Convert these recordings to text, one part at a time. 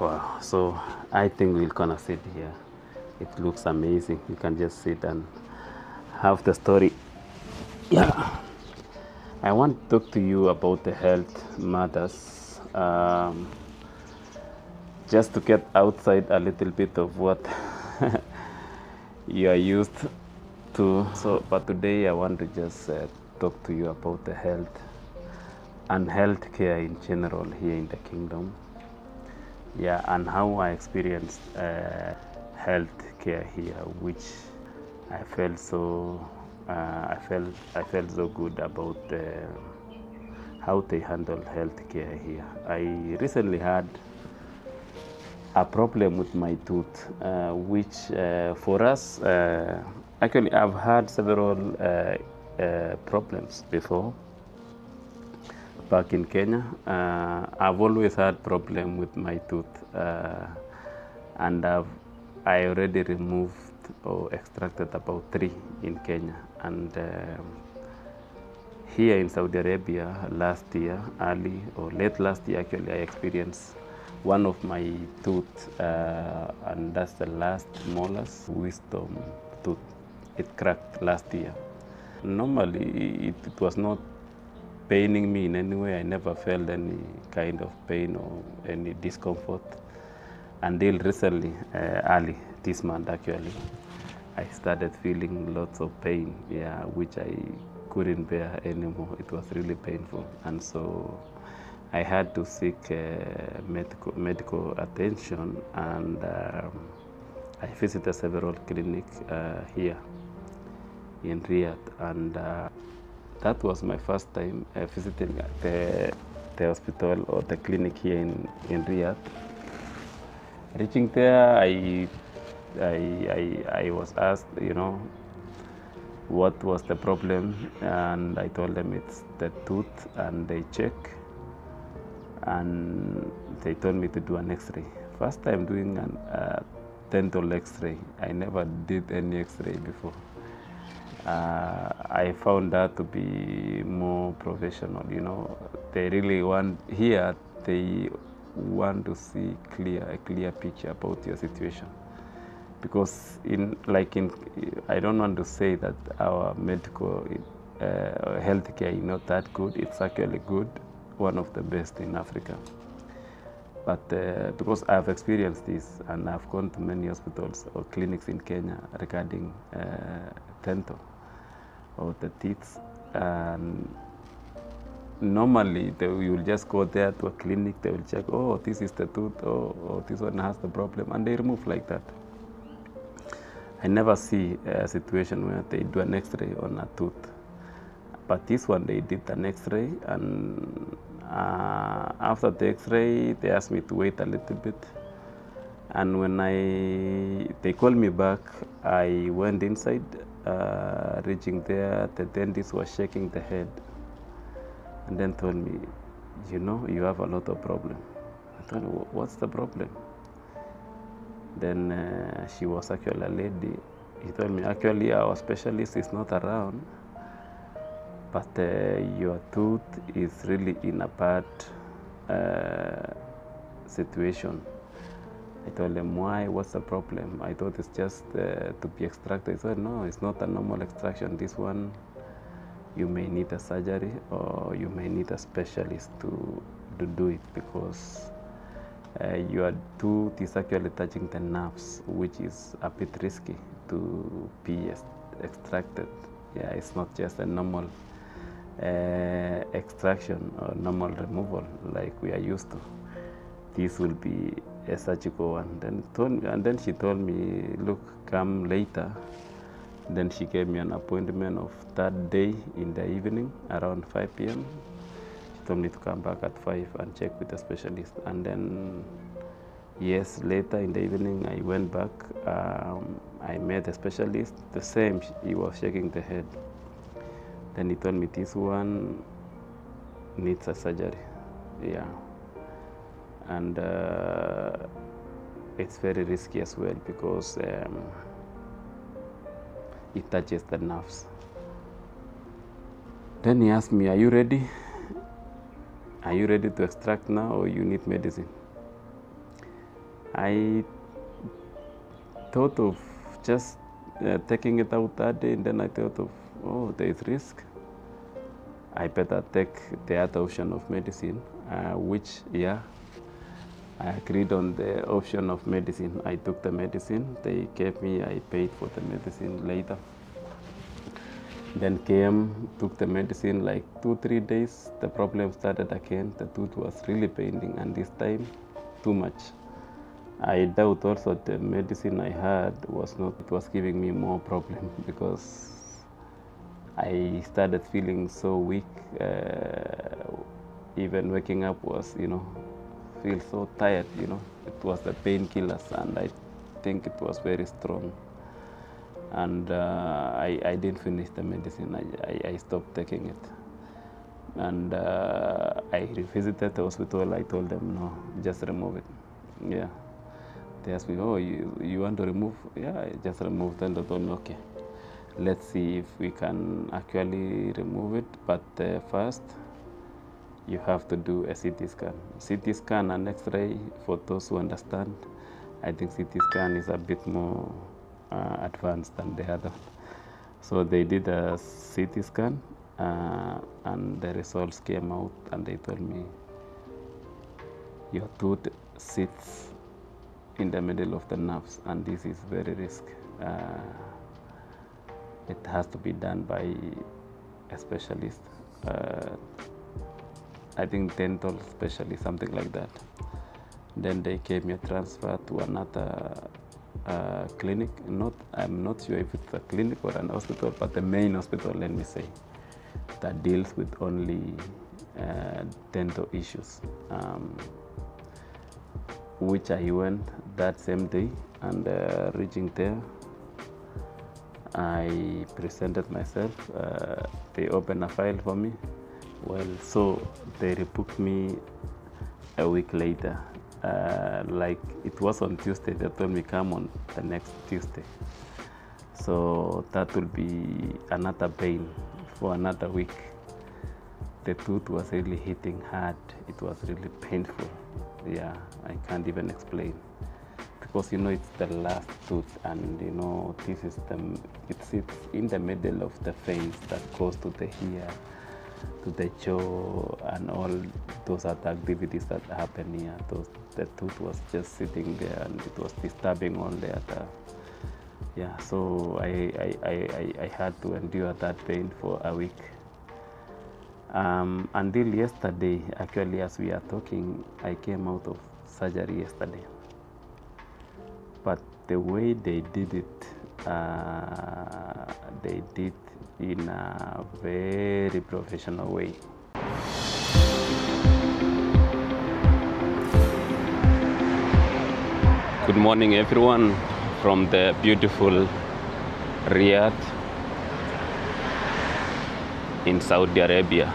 Wow, so I think we're gonna sit here. It looks amazing. You can just sit and have the story. Yeah, I want to talk to you about the health matters. Just to get outside a little bit of what you are used to. So, but today I want to just talk to you about the health and healthcare in general here in the kingdom. Yeah, and how I experienced healthcare here, which I felt so I felt so good about how they handle healthcare here. I recently had a problem with my tooth, which for us, actually I've had several problems before. Back in Kenya, I've always had problem with my tooth, and I already removed or extracted about 3 in Kenya, and here in Saudi Arabia last year, early or late last year actually, I experienced one of my tooth, and that's the last molars, wisdom tooth. It cracked last year. Normally it was not paining me in any way. I never felt any kind of pain or any discomfort until recently, early this month actually. I started feeling lots of pain, yeah, which I couldn't bear anymore. It was really painful, and so I had to seek medical attention, and I visited several clinics here in Riyadh, and that was my first time visiting the hospital or the clinic here in Riyadh. Reaching there, I was asked, what was the problem, and I told them it's the tooth, and they check, and they told me to do an X-ray. First time doing a dental X-ray. I never did any X-ray before. I found that to be more professional. They really want here. They want to see a clear picture about your situation, because I don't want to say that our medical healthcare is not that good. It's actually good, one of the best in Africa. But because I've experienced this, and I've gone to many hospitals or clinics in Kenya regarding dental or the teeth, and normally you will just go there to a clinic, they will check, oh, this is the tooth, or this one has the problem, and they remove like that. I never see a situation where they do an X-ray on a tooth, but this one they did an X-ray, and after the X-ray they asked me to wait a little bit, and when they called me back, I went inside. Reaching there, the dentist was shaking the head and then told me, you have a lot of problem. I told her, what's the problem? Then she was actually a lady. He told me, actually our specialist is not around, but your tooth is really in a bad situation. I told them, why? What's the problem? I thought it's just to be extracted. He said, no, it's not a normal extraction. This one, you may need a surgery, or you may need a specialist to do it, because your tooth is actually touching the nerves, which is a bit risky to be extracted. Yeah, it's not just a normal extraction or normal removal like we are used to. This will be a surgical one. Then she told me, look, come later. Then she gave me an appointment of that day in the evening around 5 p.m. She told me to come back at 5 and check with the specialist. And then, yes, later in the evening I went back. I met the specialist. The same, he was shaking the head. Then he told me this one needs a surgery. Yeah. And it's very risky as well, because it touches the nerves. Then he asked me, are you ready? Are you ready to extract now, or you need medicine? I thought of just taking it out that day, and then I thought of, oh, there is risk. I better take the other option of medicine, which, yeah, I agreed on the option of medicine. I took the medicine they gave me. I paid for the medicine later. Then came, took the medicine like 2-3 days. The problem started again. The tooth was really paining, and this time too much. I doubt also the medicine I had was not, it was giving me more problem, because I started feeling so weak. Even waking up was, feel so tired, It was the painkillers, and I think it was very strong. And I didn't finish the medicine. I stopped taking it. And I revisited the hospital. I told them, no, just remove it. Yeah. They asked me, oh, you want to remove? Yeah, I just removed it. And they told me, okay, let's see if we can actually remove it. But first, you have to do a CT scan. CT scan and X-ray, for those who understand, I think CT scan is a bit more advanced than the other. So they did a CT scan, and the results came out, and they told me, your tooth sits in the middle of the nerves, and this is very risky. It has to be done by a specialist. I think dental specialist, something like that. Then they gave me a transfer to another clinic. I'm not sure if it's a clinic or an hospital, but the main hospital, let me say, that deals with only dental issues. Which I went that same day, and reaching there, I presented myself. They opened a file for me. Well, so they rebooked me a week later. Like it was on Tuesday, they told me come on the next Tuesday. So that will be another pain for another week. The tooth was really hitting hard. It was really painful. Yeah, I can't even explain, because it's the last tooth, and this is it sits in the middle of the face that goes to the ear, to the jaw, and all those other activities that happen here. The tooth was just sitting there, and it was disturbing all the other. Yeah, so I had to endure that pain for a week. Until yesterday, actually, as we are talking, I came out of surgery yesterday. But the way they did it, they did in a very professional way. Good morning, everyone, from the beautiful Riyadh in Saudi Arabia.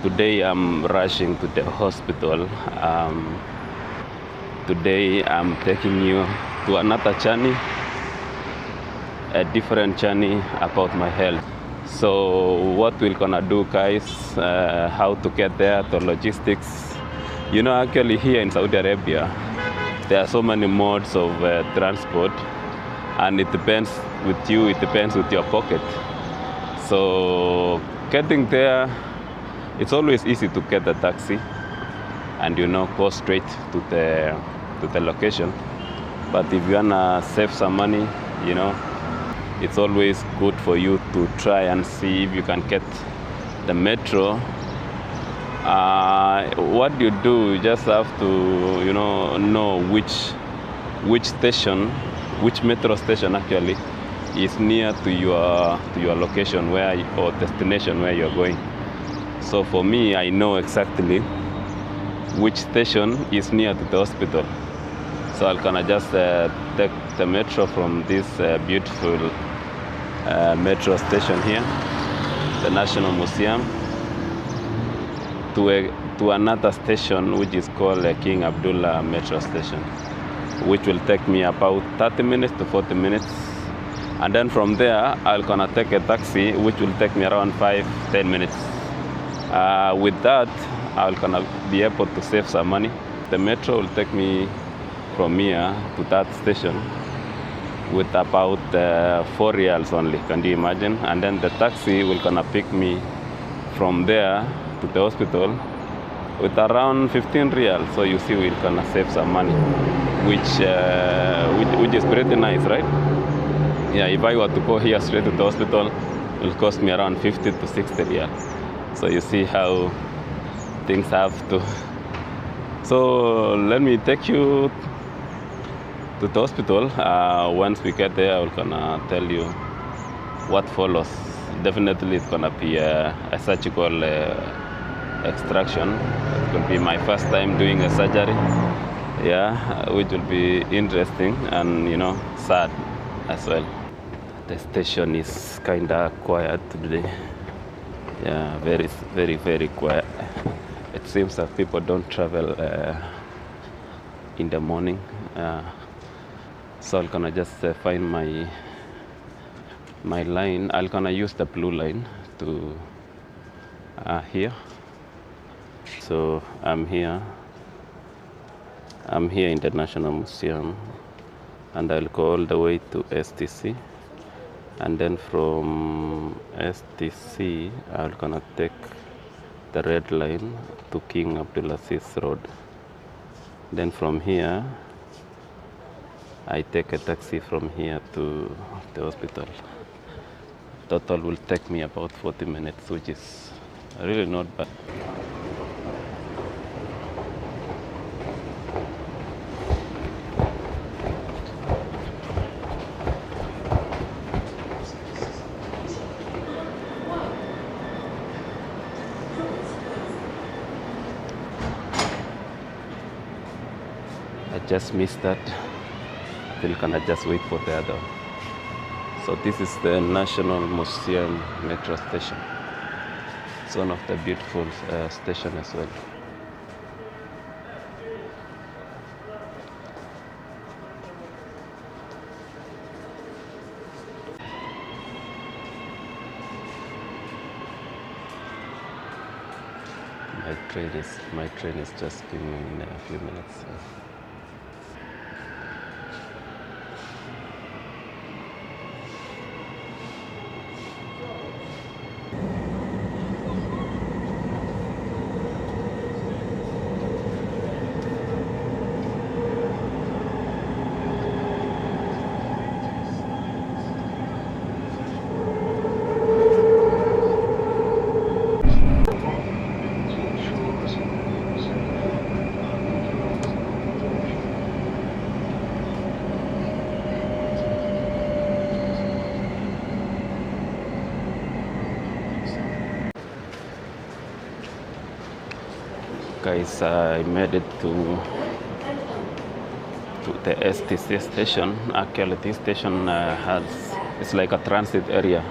Today I'm rushing to the hospital. Today I'm taking you to another journey, a different journey about my health. So what we're gonna do, guys, how to get there, the logistics. Actually here in Saudi Arabia, there are so many modes of transport, and it depends with you, it depends with your pocket. So getting there, it's always easy to get a taxi and go straight to the location. But if you wanna save some money, it's always good for you to try and see if you can get the metro. What you do, you just have to know which station, which metro station actually is near to your location or destination where you're going. So for me, I know exactly which station is near to the hospital. So I'm gonna just take the metro from this beautiful metro station here, the National Museum, to another station which is called King Abdullah Metro Station, which will take me about 30 minutes to 40 minutes. And then from there, I'm gonna take a taxi, which will take me around 5-10 minutes. With that, I'll gonna be able to save some money. The metro will take me from here to that station with about 4 reals only, can you imagine? And then the taxi will gonna pick me from there to the hospital with around 15 reals. So you see, we're gonna save some money, which is pretty nice, right? Yeah, if I were to go here straight to the hospital, it will cost me around 50 to 60 reals. So you see how things have to. So let me take you to the hospital. Once we get there, I'm gonna tell you what follows. Definitely it's gonna be a surgical extraction. It will be my first time doing a surgery, yeah, which will be interesting and, you know, sad as well. The station is kinda quiet today. Yeah, very, very, very quiet. It seems that people don't travel in the morning. So I'm gonna just find my line. I'm gonna use the blue line to here. So I'm here in the National Museum, and I'll go all the way to STC, and then from STC I'm gonna take the red line to King Abdulaziz Road. Then from here I take a taxi from here to the hospital. Total will take me about 40 minutes, which is really not bad. I just missed that. Still gonna just wait for the other. So this is the National Museum metro station. It's one of the beautiful stations as well. My train is just coming in a few minutes. Guys, I made it to the STC station. Actually, this station it's like a transit area.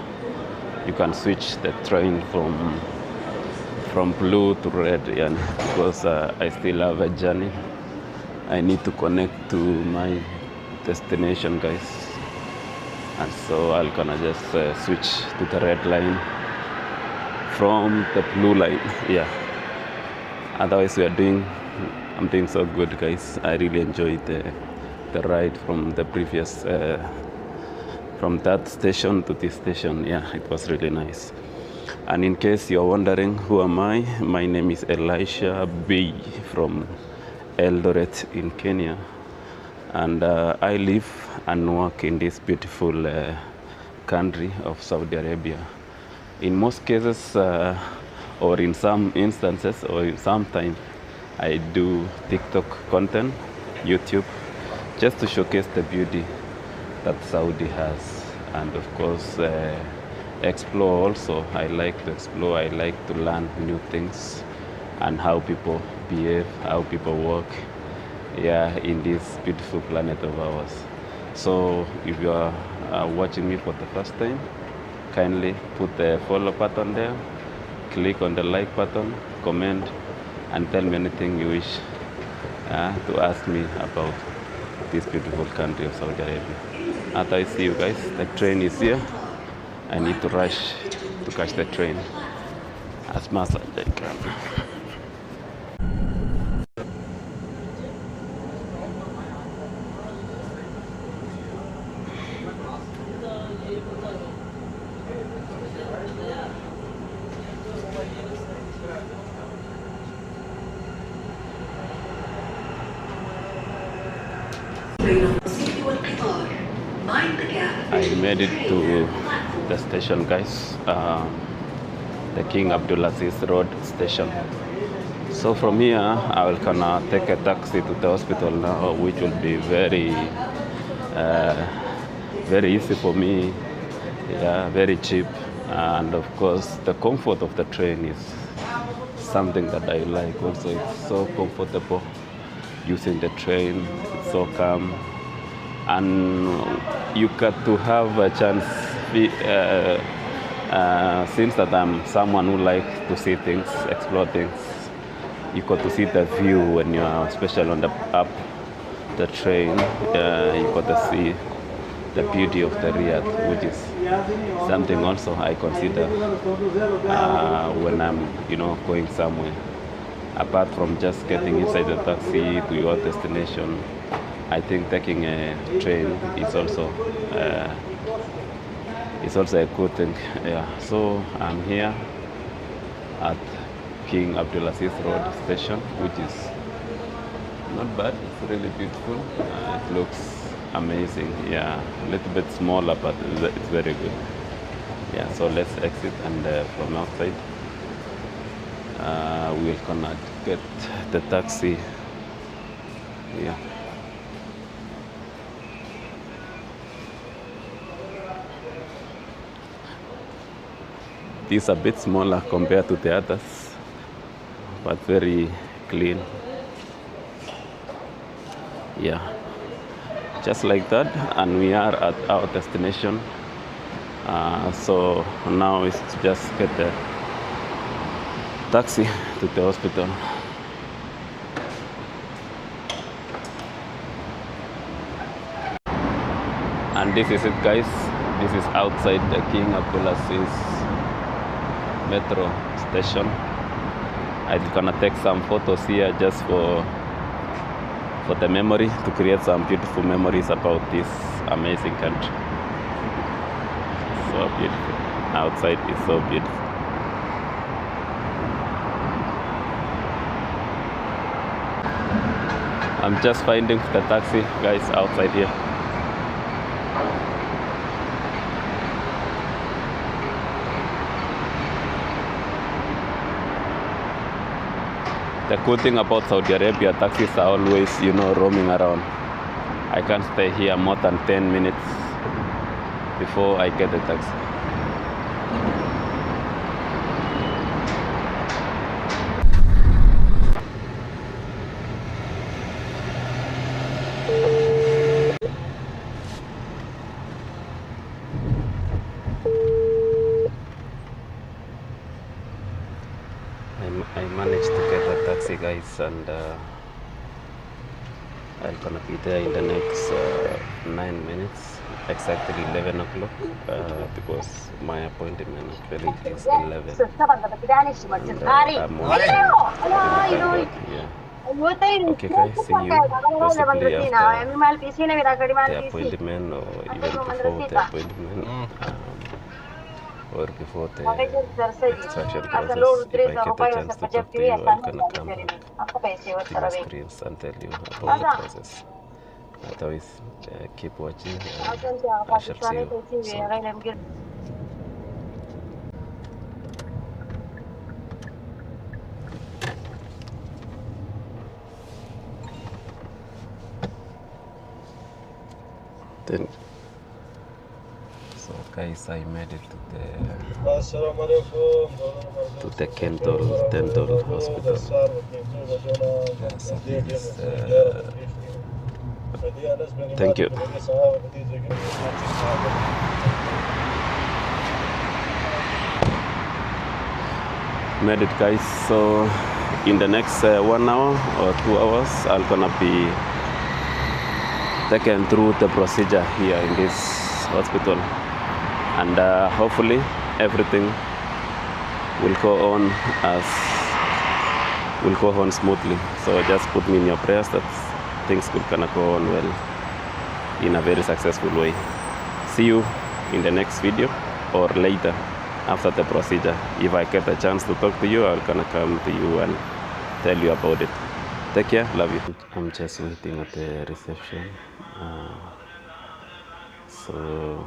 You can switch the train from blue to red, and because I still have a journey, I need to connect to my destination, guys. And so I'm gonna just switch to the red line from the blue line. Yeah. Otherwise, I'm doing so good, guys. I really enjoyed the ride from the previous, from that station to this station. Yeah, it was really nice. And in case you're wondering who am I, my name is Elisha B from Eldoret in Kenya. And I live and work in this beautiful country of Saudi Arabia. In most cases, or in some instances, or in some time, I do TikTok content, YouTube, just to showcase the beauty that Saudi has. And of course, explore also. I like to explore, I like to learn new things and how people behave, how people work, yeah, in this beautiful planet of ours. So if you are watching me for the first time, kindly put the follow button there, click on the like button, comment, and tell me anything you wish to ask me about this beautiful country of Saudi Arabia. After I see you guys, the train is here. I need to rush to catch the train as much as I can. I made it to the station, guys. The King Abdulaziz Road station. So from here, I will gonna take a taxi to the hospital now, which will be very easy for me. Yeah, very cheap, and of course, the comfort of the train is something that I like. Also, it's so comfortable using the train. It's so calm, and you got to have a chance. Since that I'm someone who likes to see things, explore things, you got to see the view when you are, especially on the train. You got to see the beauty of the Riyadh, which is something also I consider when I'm, going somewhere. Apart from just getting inside the taxi to your destination, I think taking a train is also a good thing. Yeah. So I'm here at King Abdulaziz Road station, which is not bad. It's really beautiful. It looks amazing. Yeah, a little bit smaller, but it's very good. Yeah. So let's exit, and from outside, we're gonna get the taxi. Yeah. It's a bit smaller compared to the others, but very clean. Yeah, just like that, and we are at our destination. So now it's just get the taxi to the hospital. And this is it, guys. This is outside the King Abdulaziz metro station. I'm gonna take some photos here just for the memory, to create some beautiful memories about this amazing country. So beautiful. Outside is so beautiful. I'm just finding the taxi, guys, outside here. The cool thing about Saudi Arabia, taxis are always, roaming around. I can't stay here more than 10 minutes before I get the taxi. I managed to get a taxi, guys, and I'm gonna be there in the next 9 minutes, exactly 11 o'clock, because my appointment actually is 11. And, I'm on yeah. Okay, guys, see you possibly after the appointment, or even before the appointment. Or before the extraction process. If I get a chance to talk to you, I'm gonna come back to your screens and tell you about the process. Otherwise, keep watching. I shall see you soon. Then, so guys, I made it to the Kental Dental Hospital. Yeah, so this is, thank you. Made it, guys. So in the next 1 hour or 2 hours, I'm gonna be taken through the procedure here in this hospital, and hopefully everything will go on smoothly. So just put me in your prayers that things will gonna go on well in a very successful way. See you in the next video or later after the procedure. If I get a chance to talk to you, I'm gonna come to you and tell you about it. Take care, love you. I'm just waiting at the reception. So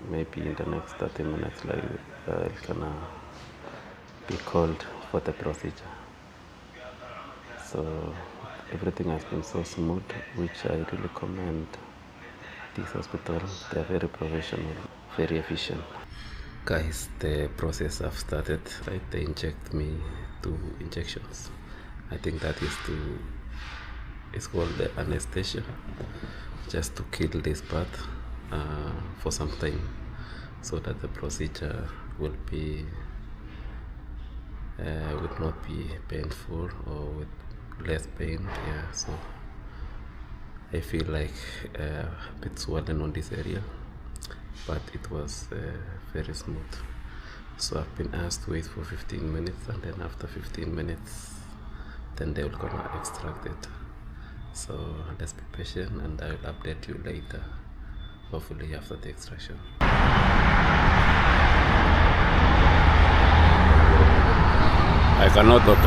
maybe in the next 30 minutes, like, it's gonna be called for the procedure. So everything has been so smooth, which I really commend this hospital. They are very professional, very efficient. Guys, the process have started. Right, they inject me 2 injections. I think that is it's called the anesthesia, just to kill this part for some time, so that the procedure will not be painful or with less pain. Yeah, so I feel like a bit swollen on this area, but it was very smooth. So I've been asked to wait for 15 minutes, and then after 15 minutes, then they will gonna extract it. So let's be patient, and I will update you later, hopefully after the extraction. I cannot talk,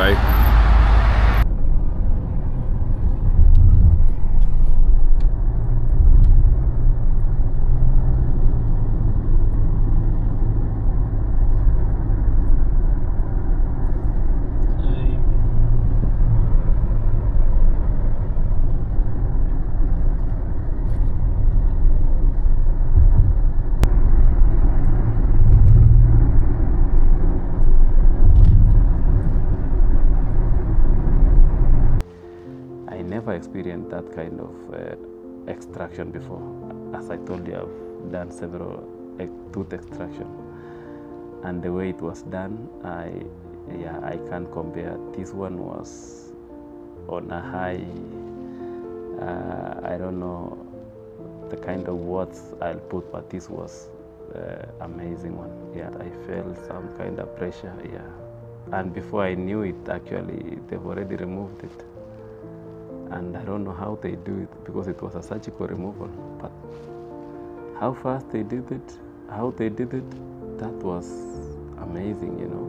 I never experienced that kind of extraction before. As I told you, I've done several tooth extraction, and the way it was done, I can't compare. This one was on a high, I don't know the kind of words I'll put, but this was amazing one. Yeah, I felt some kind of pressure. Yeah, and before I knew it, actually they've already removed it. And I don't know how they do it, because it was a surgical removal, but how fast they did it, that was amazing, you know,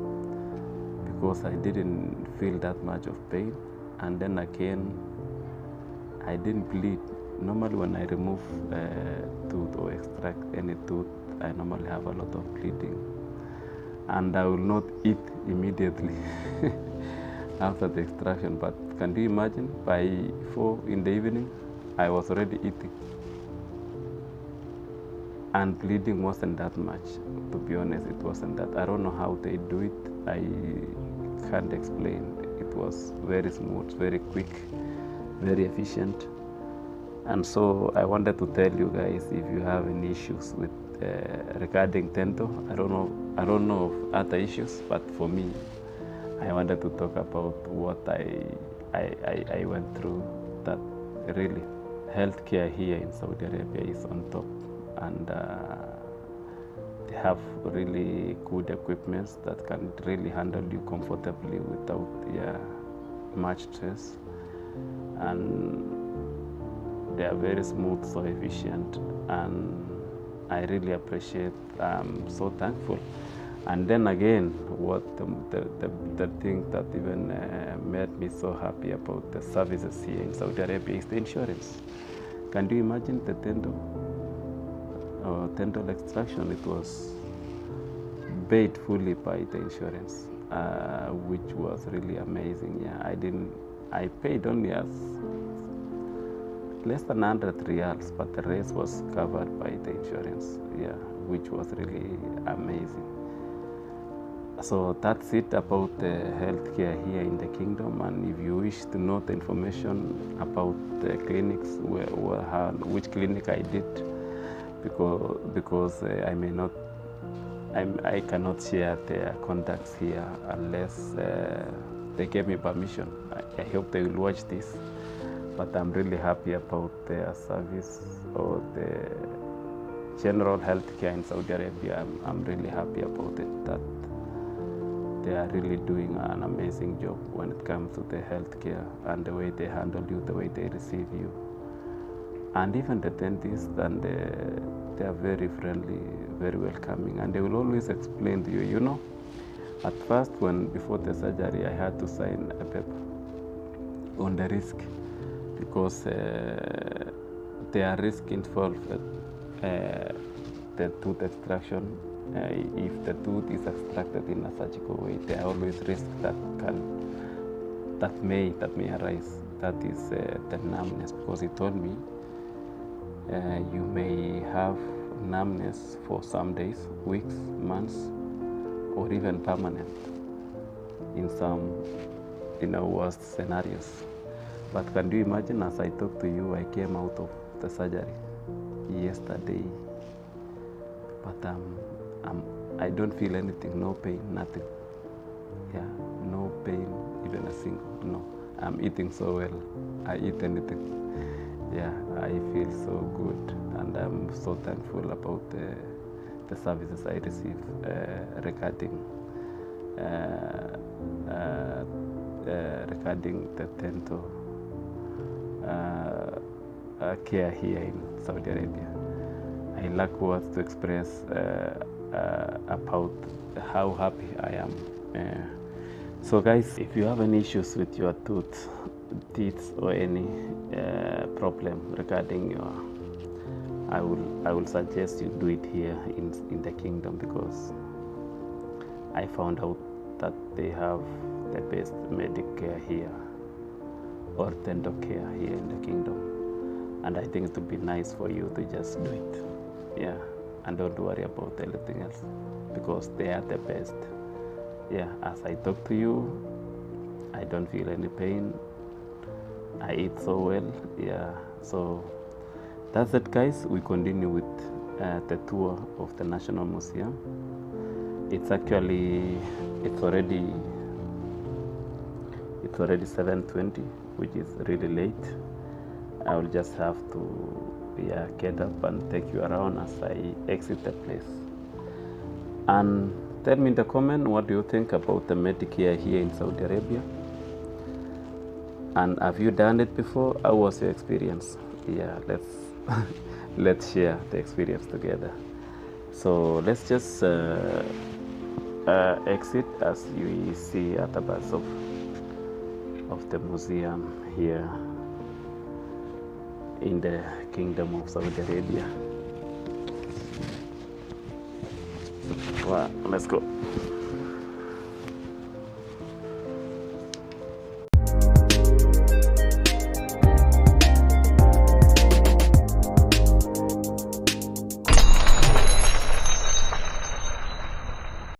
because I didn't feel that much of pain, and then again, I didn't bleed. Normally when I remove tooth or extract any tooth, I normally have a lot of bleeding, and I will not eat immediately after the extraction. But can you imagine, by 4 in the evening, I was already eating, and bleeding wasn't that much. To be honest, it wasn't that. I don't know how they do it. I can't explain. It was very smooth, very quick, very efficient. And so I wanted to tell you guys, if you have any issues with regarding dental, I don't know of other issues, but for me, I wanted to talk about what I went through. That really, healthcare here in Saudi Arabia is on top, and they have really good equipment that can really handle you comfortably without much stress, and they are very smooth, so efficient, and I really appreciate. I'm so thankful. And then again, what the thing that even made me so happy about the services here in Saudi Arabia is the insurance. Can you imagine the dental extraction? It was paid fully by the insurance, which was really amazing. Yeah, I paid only as less than 100 riyals, but the rest was covered by the insurance. Yeah, which was really amazing. So that's it about the healthcare here in the kingdom. And if you wish to know the information about the clinics, which clinic I did, because I cannot share their contacts here unless they gave me permission. I hope they will watch this, but I'm really happy about their service, or the general healthcare in Saudi Arabia. I'm really happy about it, that they are really doing an amazing job when it comes to the healthcare, and the way they handle you, the way they receive you. And even the dentist, and they are very friendly, very welcoming, and they will always explain to you. You know, at first, before the surgery, I had to sign a paper on the risk, because there are risks involved uh, the tooth extraction. If the tooth is extracted in a surgical way, there are always risks that may arise. That is the numbness, because he told me you may have numbness for some days, weeks, months, or even permanent in some worst scenarios. But can you imagine, as I talk to you, I came out of the surgery yesterday, but I don't feel anything, no pain, nothing. Yeah, no pain, even a single, no. I'm eating so well, I eat anything. Yeah, I feel so good, and I'm so thankful about the services I receive regarding the dental care here in Saudi Arabia. I lack words to express about how happy I am. So guys, if you have any issues with your teeth or any problem regarding your, I will suggest you do it here in the kingdom, because I found out that they have the best medical care here, or dental care here in the kingdom, and I think it would be nice for you to just do it. Yeah, and don't worry about anything else, because they are the best. Yeah, as I talk to you, I don't feel any pain. I eat so well. Yeah, so that's it, guys. We continue with the tour of the National Museum. It's already 7:20, which is really late. I will just have to get up and take you around as I exit the place. And tell me in the comment, what do you think about the Medicare here in Saudi Arabia? And have you done it before? How was your experience? Yeah, let's share the experience together. So let's just exit as you see at the back of the museum here in the Kingdom of Saudi Arabia. Wow, let's go.